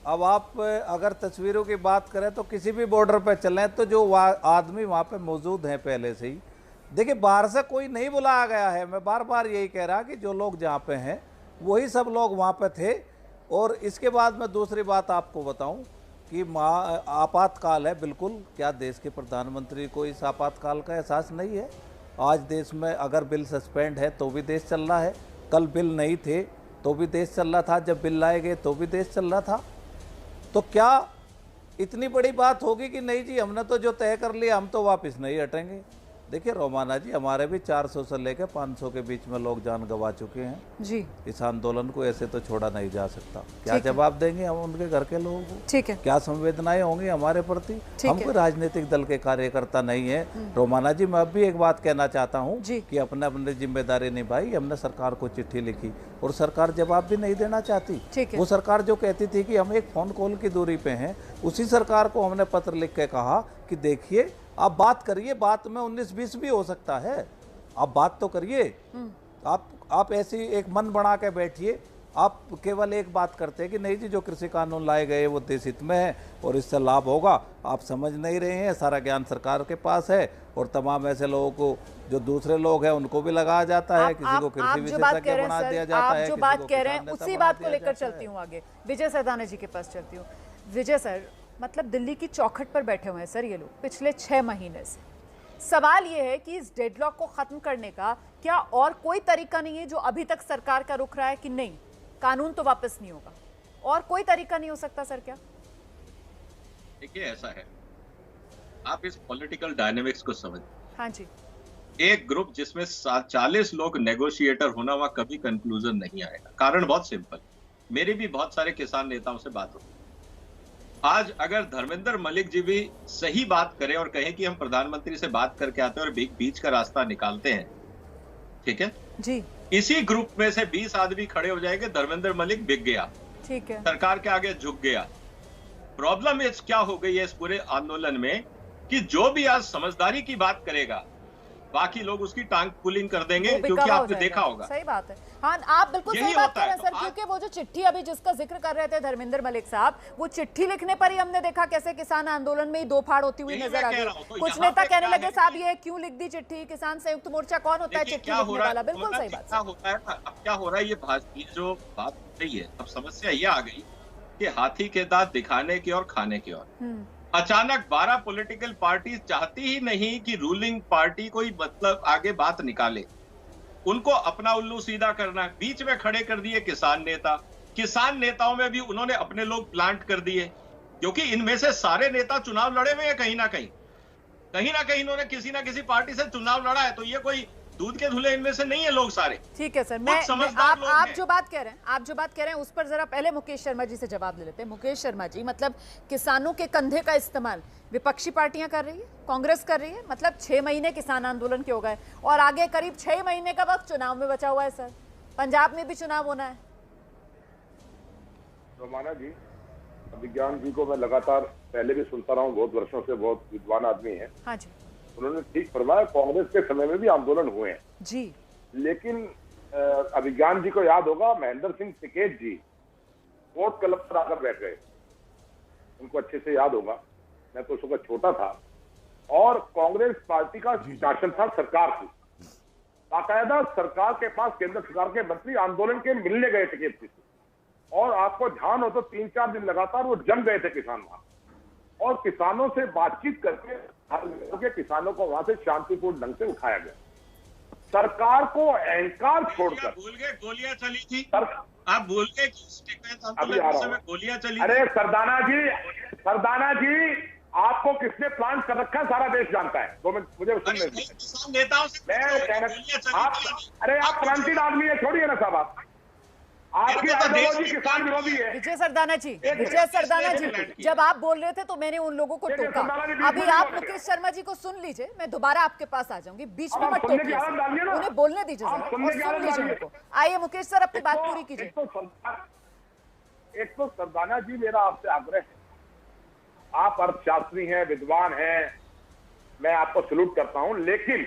अब आप अगर तस्वीरों की बात करें तो किसी भी बॉर्डर पर चलें तो जो आदमी वहाँ पे मौजूद हैं पहले से ही, देखिए बाहर से कोई नहीं बुलाया गया है। मैं बार बार यही कह रहा कि जो लोग जहाँ पे हैं वही सब लोग वहाँ पे थे। और इसके बाद मैं दूसरी बात आपको बताऊं कि आपातकाल है, बिल्कुल। क्या देश के प्रधानमंत्री को इस आपातकाल का एहसास नहीं है? आज देश में अगर बिल सस्पेंड है तो भी देश चल रहा है, कल बिल नहीं थे तो भी देश चल रहा था, जब बिल लाए गए तो भी देश चल रहा था। तो क्या इतनी बड़ी बात होगी कि नहीं जी हमने तो जो तय कर लिया हम तो वापस नहीं हटेंगे? देखिए रोमाना जी, हमारे भी 400 से लेकर 500 के बीच में लोग जान गंवा चुके हैं जी। इस आंदोलन को ऐसे तो छोड़ा नहीं जा सकता। क्या जवाब देंगे हम उनके घर के लोगों को? ठीक है। क्या संवेदनाएं होंगी हमारे प्रति? हम कोई राजनीतिक दल के कार्यकर्ता नहीं है। रोमाना जी, मैं अब भी एक बात कहना चाहता हूँ कि अपने अपने जिम्मेदारी निभाई। हमने सरकार को चिट्ठी लिखी और सरकार जवाब भी नहीं देना चाहती। वो सरकार जो कहती थी कि हम एक फोन कॉल की दूरी पे हैं, उसी सरकार को हमने पत्र लिख के कहा कि देखिए आप बात करिए, बात में 19-20 भी हो सकता है, आप बात तो करिए। आप ऐसी एक मन बना के बैठिए। आप केवल एक बात करते हैं कि नहीं जी जो कृषि कानून लाए गए वो देश हित में है और इससे लाभ होगा। आप समझ नहीं रहे हैं, सारा ज्ञान सरकार के पास है और तमाम ऐसे लोगों को जो दूसरे लोग हैं उनको भी लगाया जाता है, किसी को कृषि विशेषज्ञ बना दिया जाता है। आप जो बात कह रहे हैं उसी बात को लेकर चलती हूँ आगे, विजय सरदाना जी के पास चलती हूँ। विजय सर, मतलब दिल्ली की चौखट पर बैठे हुए हैं सर ये लोग पिछले 6 महीने से। सवाल ये है कि इस डेडलॉक को खत्म करने का क्या और कोई तरीका नहीं है जो अभी तक सरकार का रुख रहा है कि नहीं कानून तो वापस नहीं होगा, और कोई तरीका नहीं हो सकता सर? क्या देखिए ऐसा है, आप इस पॉलिटिकल डायनेमिक्स को समझ। हाँ जी। एक ग्रुप जिसमें 40 लोग नेगोशिएटर होना, वहां कभी कंक्लूजन नहीं आएगा। कारण बहुत सिंपल, मेरी भी बहुत सारे किसान नेताओं से बात होती। आज अगर धर्मेंद्र मलिक जी भी सही बात करें और कहें कि हम प्रधानमंत्री से बात करके आते हैं और बीच का रास्ता निकालते हैं, ठीक है जी, इसी ग्रुप में से 20 आदमी खड़े हो जाएंगे, धर्मेंद्र मलिक बिक गया, ठीक है, सरकार के आगे झुक गया। प्रॉब्लम इस क्या हो गई है इस पूरे आंदोलन में कि जो भी आज समझदारी की बात करेगा बाकी लोग उसकी टांग पुलिंग कर देंगे, क्योंकि आपने देखा होगा। सही बात है। हाँ, आप बिल्कुल सही बात कर रहे हैं सर, क्योंकि वो जो चिट्ठी अभी जिसका जिक्र कर रहे थे धर्मेंद्र मलिक साहब, वो चिट्ठी लिखने पर ही हमने देखा कैसे किसान आंदोलन में ही दो फाड़ होती हुई नजर आ गई। कुछ नेता कहने लगे साहब ये क्यों लिख दी चिट्ठी, किसान संयुक्त मोर्चा कौन होता है चिट्ठी लिखने वाला? बिल्कुल सही बात। होता है अब क्या हो रहा है, ये जो बात हो रही है, अब समस्या ये आ गई कि हाथी के दांत दिखाने की और खाने की और। अचानक 12 पॉलिटिकल पार्टी चाहती ही नहीं कि रूलिंग पार्टी कोई मतलब आगे बात निकाले, उनको अपना उल्लू सीधा करना है। बीच में खड़े कर दिए किसान नेता, किसान नेताओं में भी उन्होंने अपने लोग प्लांट कर दिए, क्योंकि इनमें से सारे नेता चुनाव लड़े हुए हैं कहीं ना कहीं इन्होंने किसी ना किसी पार्टी से चुनाव लड़ा है। तो ये कोई दूध के धुले इनमें से नहीं है लोग सारे। ठीक है सर, आप जो बात कह रहे हैं उस पर जरा पहले मुकेश शर्मा जी से जवाब ले लेते हैं। मुकेश शर्मा जी, मतलब किसानों के कंधे का इस्तेमाल विपक्षी पार्टियां कर रही है, कांग्रेस कर रही है, मतलब 6 महीने किसान आंदोलन के हो गए और आगे करीब 6 महीने का वक्त चुनाव में बचा हुआ है सर, पंजाब में भी चुनाव होना है। रोमाना जी, विज्ञान जी को मैं लगातार पहले भी सुनता रहा हूँ, बहुत वर्षों से, बहुत विद्वान आदमी है। हाँ जी, उन्होंने ठीक फरमाया, कांग्रेस के समय में भी आंदोलन हुए हैं जी, लेकिन अभिज्ञान जी को याद होगा महेंद्र सिंह टिकैत जी कोर्ट क्लब पर आकर बैठ गए, उनको अच्छे से याद होगा, मैं तो उस वक्त छोटा था, और कांग्रेस पार्टी का शासन था सरकार की, बाकायदा सरकार के पास केंद्र सरकार के मंत्री आंदोलन के मिलने गए टिकैत जी, और आपको ध्यान हो तो 3-4 दिन लगातार वो जम गए थे किसान वहां, और किसानों से बातचीत करके किसानों को वहां से शांतिपूर्ण ढंग से उठाया गया। सरकार को अहंकार छोड़कर भूल गए गोलियां चली थी, आप भूल गए गोलियां चली। अरे सरदाना जी आपको किसने प्लान कर रखा है सारा देश जानता है। 2 मिनट मुझे सुनने दीजिए। नेताओं से अरे आप क्रांतिद आदमी है, छोड़िए ना साहब, आपकी आइडियोलॉजी किसान विरोधी है। विजय सरदाना जी, जब आप बोल रहे थे तो मैंने उन लोगों को टोका। अभी आप मुकेश शर्मा जी को सुन लीजिए, मैं दोबारा आपके पास आ जाऊंगी, बीच में मत टोकिए, उन्हें बोलने दीजिए, सुन लीजिए उनको। आइए मुकेश सर, अपनी बात पूरी कीजिए। एक तो सरदाना जी, मेरा आपसे आग्रह है, आप अर्थशास्त्री हैं, विद्वान हैं, मैं आपको सैल्यूट करता हूं, लेकिन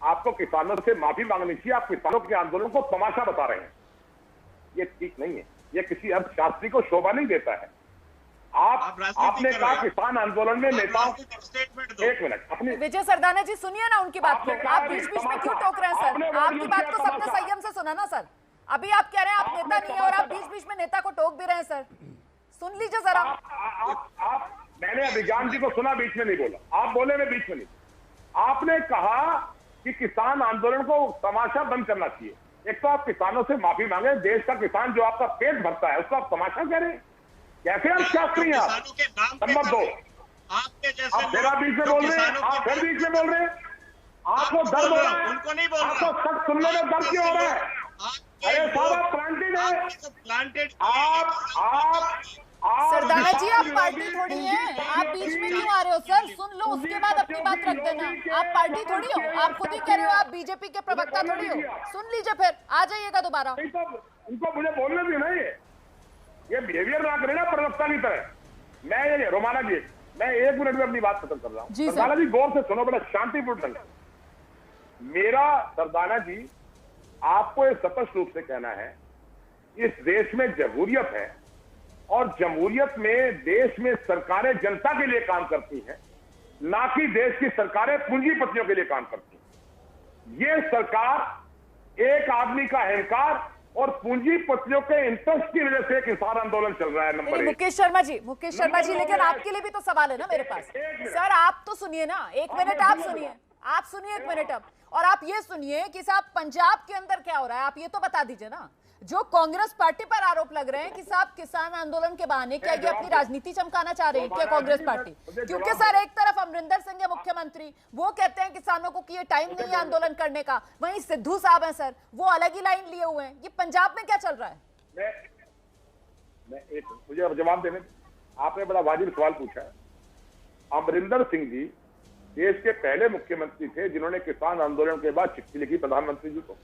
आपको किसानों से माफी मांगनी चाहिए। आप किसानों के आंदोलन को तमाशा बता रहे हैं, ये ठीक नहीं है, ये किसी अर्थशास्त्री को शोभा नहीं देता है। आपने कहा किसान आंदोलन में नेताओं, एक मिनट अपनी विजय सरदाना जी सुनिए ना उनकी बात को, आप बीच बीच में क्यों टोक रहे हैं सर? आपकी बात को सबने संयम से सुना ना सर। अभी आप कह रहे हैं आप नेता नहीं है और आप बीच बीच में नेता को टोक भी रहे हैं सर। सुन लीजिए जरा। मैंने अभिज्ञान जी को सुना, बीच में नहीं बोला। आप बोले, मैं बीच में नहीं। आपने कहा कि किसान आंदोलन को तमाशा बंद करना चाहिए। एक तो आप किसानों से माफी मांगे, देश का किसान जो आपका पेट भरता है उसको आप तमाशा कह रहे हैं, कैसे आप शास्त्री हैं? आप नंबर 2, आप मेरा बीच में बोल रहे हैं, आप फिर बीच में बोल रहे हैं। आपको दर्द हो रहा है, उनको नहीं बोल रहा, आपको सच सुनने में दर्द क्यों हो रहा है? अरे साहब आप प्लांटेड है, प्लांटेड आप सरदाना जी आप पार्टी थोड़ी हैं, आप बीच में क्यों आ रहे हो सर? सुन लो उसके बाद अपनी बात रख देना। आप पार्टी थोड़ी हो, आप खुद ही कह रहे हो आप बीजेपी के प्रवक्ता थोड़ी हो। सुन लीजिए फिर आ जाइएगा दोबारा। उनको मुझे बोलने दी ना, ये बिहेवियर ना करे ना प्रवक्ता की तरह। मैं ये रोमाना जी, मैं 1 मिनट में अपनी बात खत्म कर रहा हूँ। सरदाना जी गौर से सुनो, बड़ा शांतिपूर्ण ढंग से। मेरा सरदाना जी आपको ये स्पष्ट रूप से कहना है, इस देश में जमहूरियत है और जमहूरियत में देश में सरकारें जनता के लिए काम करती हैं, ना कि देश की सरकारें पूंजीपतियों के लिए काम करती हैं। ये सरकार एक आदमी का अहंकार और पूंजीपतियों के इंटरेस्ट की वजह से किसान आंदोलन चल रहा है। नंबर 1। मुकेश शर्मा जी, लेकिन आपके लिए भी तो सवाल है ना मेरे पास। सर आप तो सुनिए ना, 1 मिनट आप सुनिए, 1 मिनट अब। और आप ये सुनिए कि साहब पंजाब के अंदर क्या हो रहा है, आप ये तो बता दीजिए ना। जो कांग्रेस पार्टी पर आरोप लग रहे हैं कि साहब किसान आंदोलन के बहाने क्या ये अपनी राजनीति चमकाना चाह रही है क्या कांग्रेस पार्टी? क्योंकि सर एक तरफ अमरिंदर सिंह है मुख्यमंत्री, वो कहते हैं किसानों को कि ये टाइम नहीं है आंदोलन करने का, वहीं सिद्धू साहब हैं सर, वो अलग ही लाइन लिए हुए हैं। ये पंजाब में क्या चल रहा है? मुझे जवाब देने, आपने बड़ा वाजिब सवाल पूछा है। अमरिंदर सिंह जी देश के पहले मुख्यमंत्री थे जिन्होंने किसान आंदोलन के बाद चिट्ठी लिखी प्रधानमंत्री जी को।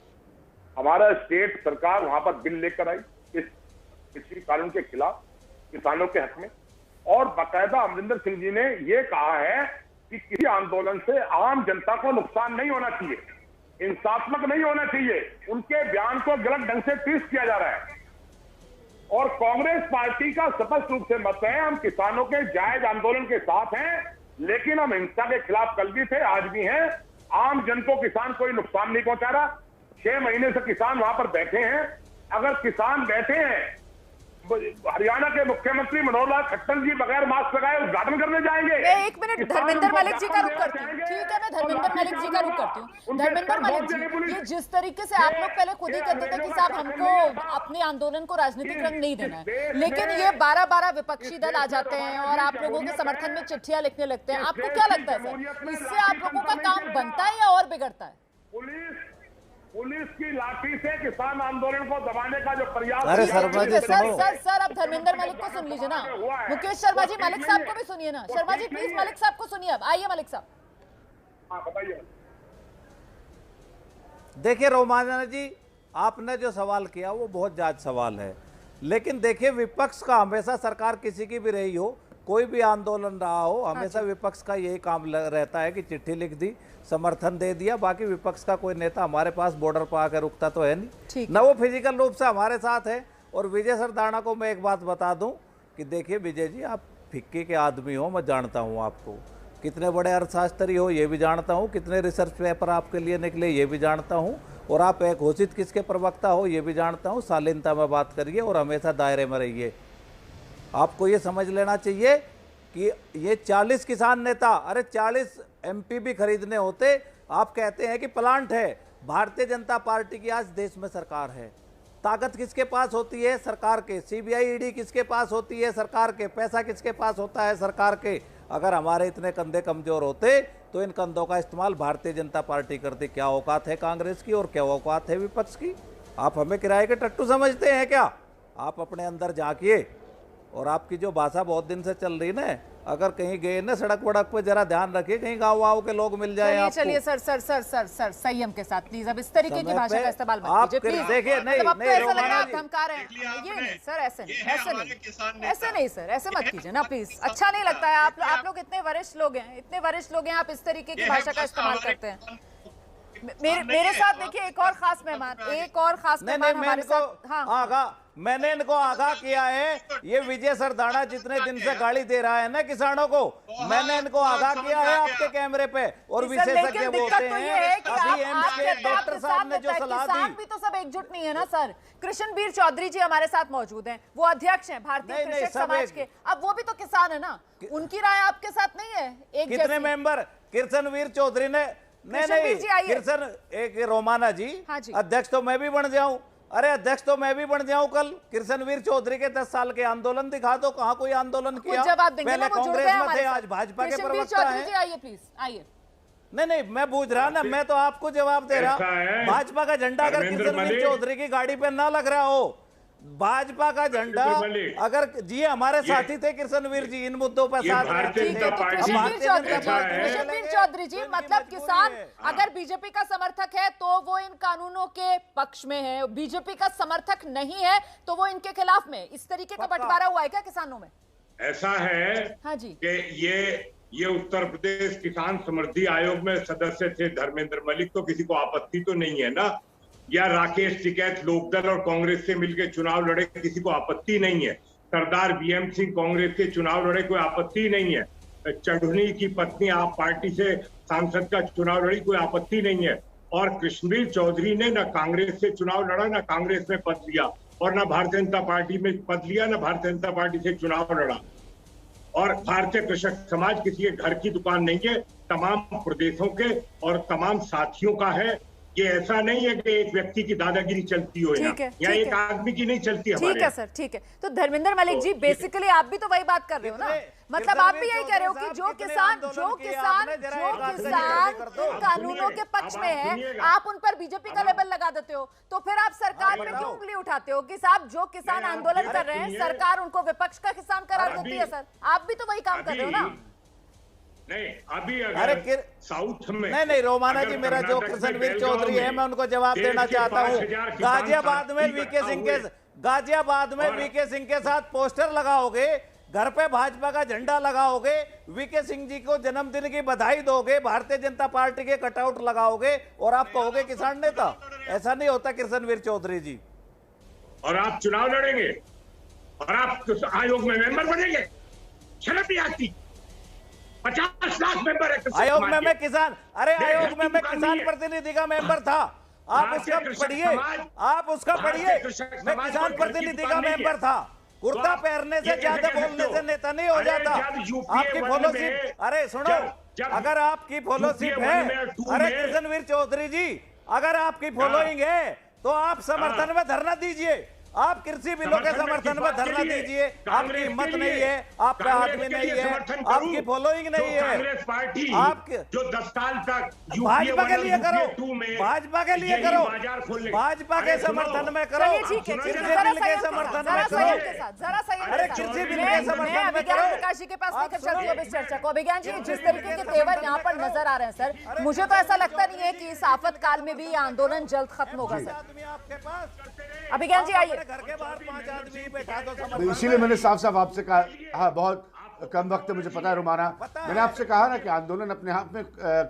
हमारा स्टेट सरकार वहां पर बिल लेकर आई इस कृषि कानून के खिलाफ, किसानों के हक में, और बाकायदा अमरिंदर सिंह जी ने यह कहा है कि किसी आंदोलन से आम जनता को नुकसान नहीं होना चाहिए, हिंसात्मक नहीं होना चाहिए। उनके बयान को गलत ढंग से ट्विस्ट किया जा रहा है और कांग्रेस पार्टी का स्पष्ट रूप से मत है, हम किसानों के जायज आंदोलन के साथ हैं, लेकिन हम हिंसा के खिलाफ कल भी थे, आज भी हैं। आम जन को किसान कोई नुकसान नहीं पहुंचा रहा। 6 महीने से किसान वहां पर बैठे हैं। अगर किसान बैठे हैं, हरियाणा के मुख्यमंत्री मनोहर लाल खट्टर जी बगैर मास्क लगाए उद्घाटन करने जाएंगे। मैं 1 मिनट धर्मेंद्र मलिक जी का रुख करती हूँ, ठीक है, मैं धर्मेंद्र मलिक जी का रुख करती हूँ। धर्मेंद्र मलिक जी, ये जिस तरीके से आप लोग पहले खुद ही कहते थे कि साहब हमको अपने आंदोलन को राजनीतिक रंग नहीं देना है, लेकिन ये 12 विपक्षी दल आ जाते हैं और आप लोगों के समर्थन में चिट्ठियां लिखने लगते हैं। आपको क्या लगता है सर, इससे आप लोगों का काम बनता है या और बिगड़ता है? पुलिस की लाठी से किसान आंदोलन को दबाने का जो प्रयास। अरे शर्मा जी सर अब धर्मेंद्र मलिक को सुन लीजिए ना। मुकेश शर्मा जी, मलिक साहब को भी सुनिए ना। शर्मा जी प्लीज मलिक साहब को सुनिए। अब आइए मलिक साहब। बताइए। देखिए रोमाना जी, आपने जो सवाल किया वो बहुत जायज सवाल है, लेकिन देखिए विपक्ष का हमेशा, सरकार किसी की भी रही हो, कोई भी आंदोलन रहा हो, हमेशा विपक्ष का यही काम रहता है कि चिट्ठी लिख दी, समर्थन दे दिया। बाकी विपक्ष का कोई नेता हमारे पास बॉर्डर पर आकर रुकता तो है नहीं, न वो फिजिकल रूप से हमारे साथ है। और विजय सरदाना को मैं एक बात बता दूं कि देखिए विजय जी, आप फिक्की के आदमी हो, मैं जानता हूं आपको, कितने बड़े अर्थशास्त्री हो ये भी जानता हूं, कितने रिसर्च पेपर आपके लिए निकले ये भी जानता हूं, और आप एक घोषित किसके प्रवक्ता हो ये भी जानता हूं। शालीनता में बात करिए और हमेशा दायरे में रहिए। आपको ये समझ लेना चाहिए कि ये 40 किसान नेता, अरे 40 MP भी खरीदने होते। आप कहते हैं कि प्लांट है, भारतीय जनता पार्टी की आज देश में सरकार है। ताकत किसके पास होती है? सरकार के। CBI ED किसके पास होती है? सरकार के। पैसा किसके पास होता है? सरकार के। अगर हमारे इतने कंधे कमजोर होते तो इन कंधों का इस्तेमाल भारतीय जनता पार्टी करती। क्या औकात है कांग्रेस की और क्या औकात है विपक्ष की? आप हमें किराए के टट्टू समझते हैं क्या? आप अपने अंदर झांकिए। और आपकी जो भाषा बहुत दिन से चल रही ना, अगर कहीं गए ना सड़क वड़क पे, जरा ध्यान रखिए कहीं गाँव के लोग मिल जाए आपको। चलिए सर संयम के साथ प्लीज, अब इस तरीके की भाषा का इस्तेमाल मत कीजिए प्लीज। देखिए नहीं ऐसा लग रहा है आप धमका रहे हैं। ये नहीं सर, ऐसे नहीं सर, ऐसे मत कीजिए ना प्लीज, अच्छा नहीं लगता है। आप लोग इतने वरिष्ठ लोग हैं, आप इस तरीके की भाषा का इस्तेमाल करते हैं। मेरे साथ देखिए एक और खास मेहमान हमारे साथ। हाँ मैंने इनको आगाह किया है। ये विजय सरदाना जितने दिन से गाली दे रहा है ना किसानों को, मैंने इनको आगाह किया है आपके कैमरे पे। और विशेषज्ञ वो होते हैं, अभी एम्स के डॉक्टर साहब ने जो सलाह दी, भी तो सब एकजुट नहीं है ना सर। कृष्णवीर चौधरी जी हमारे साथ मौजूद हैं, वो अध्यक्ष हैं भारतीय कृषक समाज के। अब वो भी तो किसान है ना, उनकी राय आपके साथ नहीं है? एक कितने मेंबर कृष्णवीर चौधरी ने? नहीं, कृष्ण एक रोमाना जी, अध्यक्ष तो मैं भी बन जाऊं। अरे अध्यक्ष तो मैं भी बन जाऊं कल। कृष्णवीर चौधरी के 10 साल के आंदोलन दिखा दो, कहां कोई आंदोलन किया? पहले कांग्रेस में थे, आज भाजपा के प्रवक्ता हैं। आइए प्लीज, आइए। नहीं, मैं पूछ रहा ना, मैं तो आपको जवाब दे रहा। भाजपा का झंडा अगर कृष्णवीर चौधरी की गाड़ी पे ना लग रहा हो, भाजपा का झंडा अगर जी हमारे साथी थे कृष्णवीर जी, इन मुद्दों पर साथ कृष्णवीर चौधरी जी, मतलब किसान अगर बीजेपी का समर्थक है तो वो इन कानूनों के पक्ष में है, बीजेपी का समर्थक नहीं है तो वो इनके खिलाफ में। इस तरीके का बंटवारा हुआ है क्या किसानों में? ऐसा है हाँ जी, कि ये उत्तर प्रदेश किसान समृद्धि आयोग में सदस्य थे धर्मेंद्र मलिक, तो किसी को आपत्ति तो नहीं है ना? या राकेश टिकैत लोकदल और कांग्रेस से मिलकर चुनाव लड़े, किसी को आपत्ति नहीं है। सरदार बीएम सिंह कांग्रेस के चुनाव लड़े, कोई आपत्ति नहीं है। चढ़नी की पत्नी आप पार्टी से सांसद का चुनाव लड़ी, कोई आपत्ति नहीं है। और कृष्णवीर चौधरी ने ना कांग्रेस से चुनाव लड़ा, ना कांग्रेस में पद लिया, और ना भारतीय जनता पार्टी में पद लिया, ना भारतीय जनता पार्टी से चुनाव लड़ा। और भारतीय कृषक समाज किसी के घर की दुकान नहीं है, तमाम प्रदेशों के और तमाम साथियों का है। ये ऐसा नहीं है कि एक व्यक्ति की दादागिरी चलती हो या एक आदमी की नहीं चलती हमारे। ठीक है सर, ठीक है। तो धर्मेंद्र मलिक जी, बेसिकली आप भी तो वही बात कर रहे हो ना, मतलब आप भी यही कह रहे हो कि जो किसान इन कानूनों के पक्ष में है, आप उन पर बीजेपी का लेबल लगा देते हो, तो फिर आप सरकार पे क्यों उंगली उठाते हो कि साहब जो किसान आंदोलन कर रहे हैं सरकार उनको विपक्ष का किसान करार देती है? सर आप भी तो वही काम कर रहे हो ना। नहीं, अभी अगर साउथ में नहीं रोमाना जी, मेरा जो कृष्णवीर चौधरी है मैं उनको जवाब देना चाहता हूँ। गाजियाबाद में वीके सिंह के साथ पोस्टर लगाओगे, घर पे भाजपा का झंडा लगाओगे, वीके सिंह जी को जन्मदिन की बधाई दोगे, भारतीय जनता पार्टी के कटआउट लगाओगे और आप कहोगे किसान नेता? ऐसा नहीं होता कृष्णवीर चौधरी जी। और आप चुनाव लड़ेंगे और आप आयोग में मेंबर बनेंगे, शर्म नहीं आती? 50 लाख मेंबर है आयोग में। मैं किसान, अरे आयोग में मैं किसान प्रतिनिधि का मेंबर था। आप उसका पढ़िए, मैं किसान प्रतिनिधि का मेंबर था। कुर्ता पहनने से, ज्यादा बोलने से नेता नहीं हो जाता। आपकी फॉलोशिप, अरे सुनो, अगर आपकी फॉलोशिप है, अरे कृष्णवीर चौधरी जी, अगर आपकी फॉलोइंग है तो आप समर्थन में धरना दीजिए, आप कृषि बिलों के समर्थन में धरना दीजिए। आपकी हिम्मत नहीं है, आपका आदमी नहीं है, आपकी फॉलोइंग नहीं है। कांग्रेस पार्टी आपके जो 10 साल तक भाजपा के लिए करो, भाजपा के लिए करो, भाजपा के समर्थन में करो, कृषि बिल के समर्थन में करो, अरे कृषि बिल के समर्थन में करो। प्रकाश जी के पास लेकर चलती हूँ इस चर्चा को। अभिज्ञान जी, जिस तरीके के तेवर यहाँ पर नजर आ रहे हैं सर, मुझे तो ऐसा लगता नहीं है कि इस आफत काल में भी ये आंदोलन जल्द खत्म होगा सर। अभिज्ञान जी आइए। घर के बाहर 5 आदमी बैठा दो, तो इसीलिए मैंने साफ साफ आपसे कहा, हाँ बहुत कम वक्त है, मुझे पता है रोमाना, मैंने आपसे कहा ना कि आंदोलन अपने आप में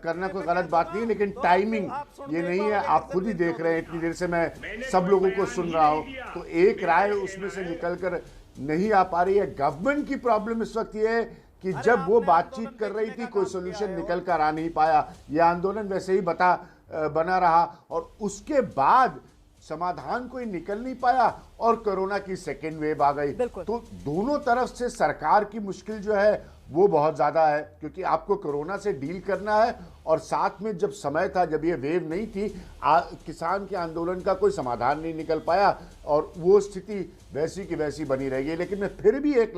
करना कोई गलत बात नहीं है, लेकिन टाइमिंग ये नहीं है। आप खुद ही देख रहे हैं, इतनी देर से मैं सब लोगों को सुन रहा हूँ, तो एक राय उसमें से निकल कर नहीं आ पा रही है। गवर्नमेंट की प्रॉब्लम इस वक्त ये है कि जब वो बातचीत कर रही थी कोई सोल्यूशन निकल कर आ नहीं पाया, ये आंदोलन वैसे ही बना रहा और उसके बाद समाधान कोई निकल नहीं पाया और कोरोना की सेकेंड वेव आ गई। तो दोनों तरफ से सरकार की मुश्किल जो है वो बहुत ज्यादा है, क्योंकि आपको कोरोना से डील करना है और साथ में जब समय था, जब ये वेव नहीं थी, किसान के आंदोलन का कोई समाधान नहीं निकल पाया और वो स्थिति वैसी की वैसी बनी रहेगी। लेकिन मैं फिर भी एक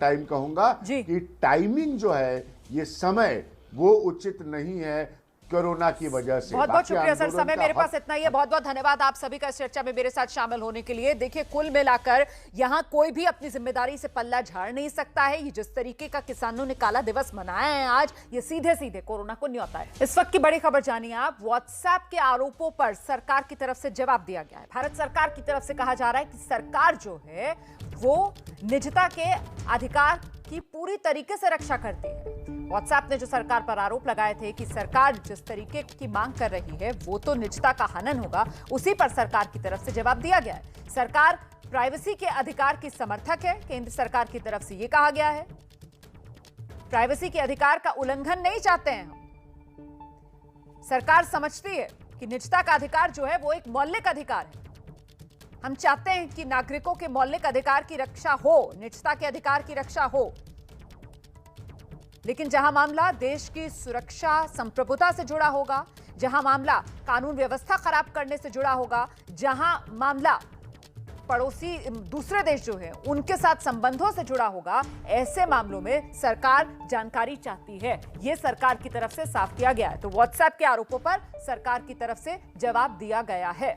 टाइम कहूंगा कि टाइमिंग जो है, ये समय वो उचित नहीं है कोरोना की वजह से। बहुत बहुत शुक्रिया सर, समय मेरे पास इतना ही है। बहुत बहुत धन्यवाद आप सभी का इस चर्चा में मेरे साथ शामिल होने के लिए। देखिए, कुल मिलाकर यहाँ कोई भी अपनी जिम्मेदारी से पल्ला झाड़ नहीं सकता है। ये जिस तरीके का किसानों ने काला दिवस मनाया है आज, ये सीधे सीधे कोरोना को न्योता है। इस वक्त की बड़ी खबर जानिए आप। व्हाट्सएप के आरोपों पर सरकार की तरफ से जवाब दिया गया है। भारत सरकार की तरफ से कहा जा रहा है कि सरकार जो है वो निजता के अधिकार की पूरी तरीके से रक्षा करती है। व्हाट्सएप ने जो सरकार पर आरोप लगाए थे कि सरकार जिस तरीके की मांग कर रही है वो तो निजता का हनन होगा, उसी पर सरकार की तरफ से जवाब दिया गया है। सरकार प्राइवेसी के अधिकार की समर्थक है। केंद्र सरकार की तरफ से यह कहा गया है प्राइवेसी के अधिकार का उल्लंघन नहीं चाहते हैं हम। सरकार समझती है कि निजता का अधिकार जो है वो एक मौलिक अधिकार है। हम चाहते हैं कि नागरिकों के मौलिक अधिकार की रक्षा हो, निजता के अधिकार की रक्षा हो। लेकिन जहां मामला देश की सुरक्षा संप्रभुता से जुड़ा होगा, जहां मामला कानून व्यवस्था खराब करने से जुड़ा होगा, जहां मामला पड़ोसी दूसरे देश जो है उनके साथ संबंधों से जुड़ा होगा, ऐसे मामलों में सरकार जानकारी चाहती है। यह सरकार की तरफ से साफ किया गया है। तो व्हाट्सएप के आरोपों पर सरकार की तरफ से जवाब दिया गया है।